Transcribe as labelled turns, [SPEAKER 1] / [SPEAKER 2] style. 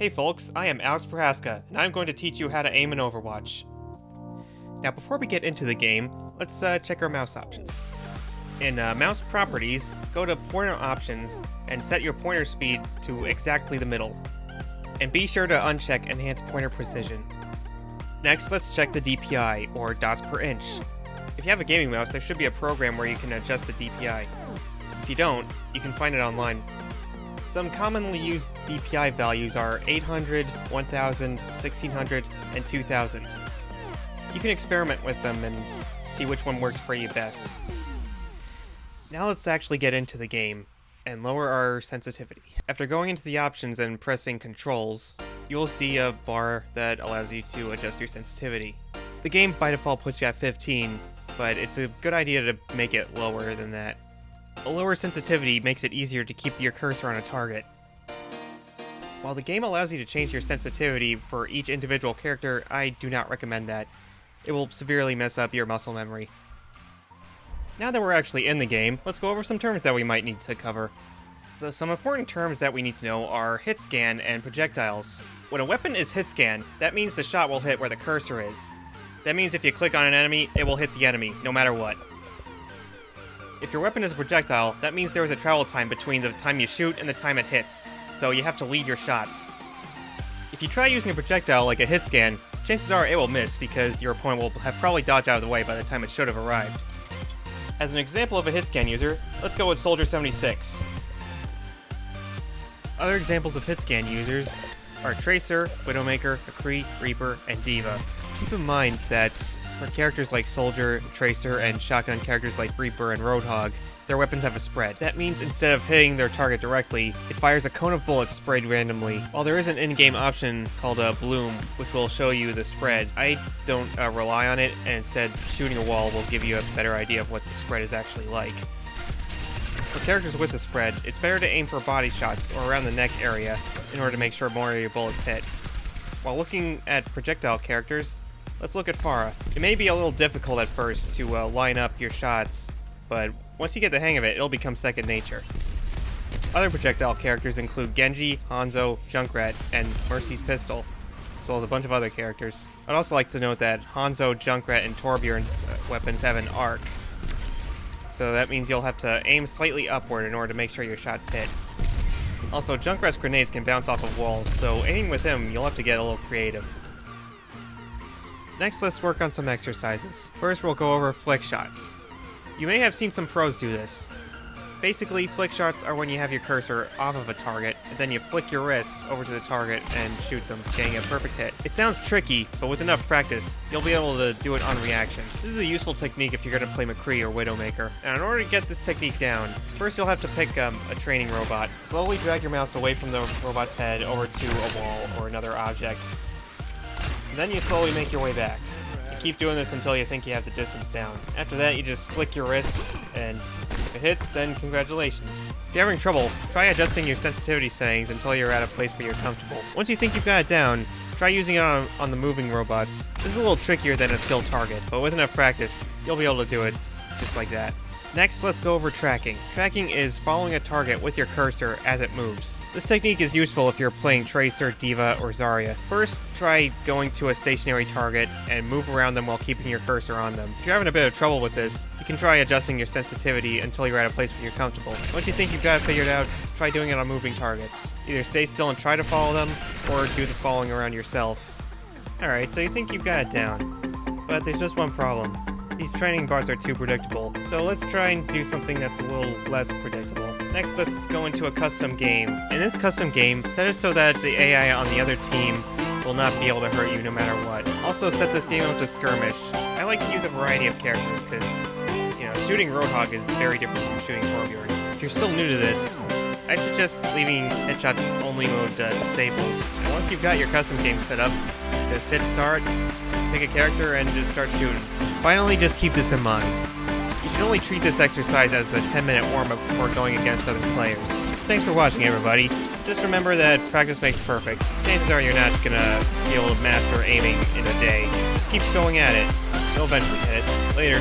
[SPEAKER 1] Hey folks, I am Alex Prohaska, and I'm going to teach you how to aim in Overwatch. Now before we get into the game, let's check our mouse options. In mouse properties, go to pointer options and set your pointer speed to exactly the middle. And be sure to uncheck enhance pointer precision. Next, let's check the DPI, or dots per inch. If you have a gaming mouse, there should be a program where you can adjust the DPI. If you don't, you can find it online. Some commonly used DPI values are 800, 1000, 1600, and 2000. You can experiment with them and see which one works for you best. Now let's actually get into the game and lower our sensitivity. After going into the options and pressing controls, you will see a bar that allows you to adjust your sensitivity. The game by default puts you at 15, but it's a good idea to make it lower than that. A lower sensitivity makes it easier to keep your cursor on a target. While the game allows you to change your sensitivity for each individual character, I do not recommend that. It will severely mess up your muscle memory. Now that we're actually in the game, let's go over some terms that we might need to cover. Some important terms that we need to know are hit scan and projectiles. When a weapon is hit scan, that means the shot will hit where the cursor is. That means if you click on an enemy, it will hit the enemy, no matter what. If your weapon is a projectile, that means there is a travel time between the time you shoot and the time it hits, so you have to lead your shots. If you try using a projectile like a hit scan, chances are it will miss because your opponent will have probably dodged out of the way by the time it should have arrived. As an example of a hit scan user, let's go with Soldier 76. Other examples of hit scan users are Tracer, Widowmaker, McCree, Reaper, and Diva. Keep in mind that for characters like Soldier, Tracer, and shotgun characters like Reaper and Roadhog, their weapons have a spread. That means instead of hitting their target directly, it fires a cone of bullets sprayed randomly. While there is an in-game option called a bloom, which will show you the spread, I don't rely on it, and instead shooting a wall will give you a better idea of what the spread is actually like. For characters with the spread, it's better to aim for body shots or around the neck area in order to make sure more of your bullets hit. While looking at projectile characters, let's look at Pharah. It may be a little difficult at first to line up your shots, but once you get the hang of it, it'll become second nature. Other projectile characters include Genji, Hanzo, Junkrat, and Mercy's Pistol, as well as a bunch of other characters. I'd also like to note that Hanzo, Junkrat, and Torbjorn's weapons have an arc, so that means you'll have to aim slightly upward in order to make sure your shots hit. Also, Junkrat's grenades can bounce off of walls, so aiming with him, you'll have to get a little creative. Next, let's work on some exercises. First, we'll go over flick shots. You may have seen some pros do this. Basically, flick shots are when you have your cursor off of a target, and then you flick your wrist over to the target and shoot them, getting a perfect hit. It sounds tricky, but with enough practice, you'll be able to do it on reaction. This is a useful technique if you're going to play McCree or Widowmaker. Now, in order to get this technique down, first you'll have to pick a training robot. Slowly drag your mouse away from the robot's head over to a wall or another object. And then you slowly make your way back. Keep doing this until you think you have the distance down. After that, you just flick your wrist, and if it hits, then congratulations. If you're having trouble, try adjusting your sensitivity settings until you're at a place where you're comfortable. Once you think you've got it down, try using it on the moving robots. This is a little trickier than a skilled target, but with enough practice, you'll be able to do it just like that. Next, let's go over tracking. Tracking is following a target with your cursor as it moves. This technique is useful if you're playing Tracer, Diva, or Zarya. First, try going to a stationary target and move around them while keeping your cursor on them. If you're having a bit of trouble with this, you can try adjusting your sensitivity until you're at a place where you're comfortable. Once you think you've got it figured out, try doing it on moving targets. Either stay still and try to follow them, or do the following around yourself. Alright, so you think you've got it down, but there's just one problem. These training bars are too predictable, so let's try and do something that's a little less predictable. Next, let's go into a custom game. In this custom game, set it so that the AI on the other team will not be able to hurt you no matter what. Also, set this game up to skirmish. I like to use a variety of characters because, shooting Roadhog is very different from shooting Torbjorn. If you're still new to this, I'd suggest leaving headshots only mode disabled. And once you've got your custom game set up, just hit start, pick a character, and just start shooting. Finally, just keep this in mind. You should only treat this exercise as a 10-minute warm-up before going against other players. Thanks for watching, everybody. Just remember that practice makes perfect. Chances are you're not gonna be able to master aiming in a day. Just keep going at it. You'll eventually hit it. Later.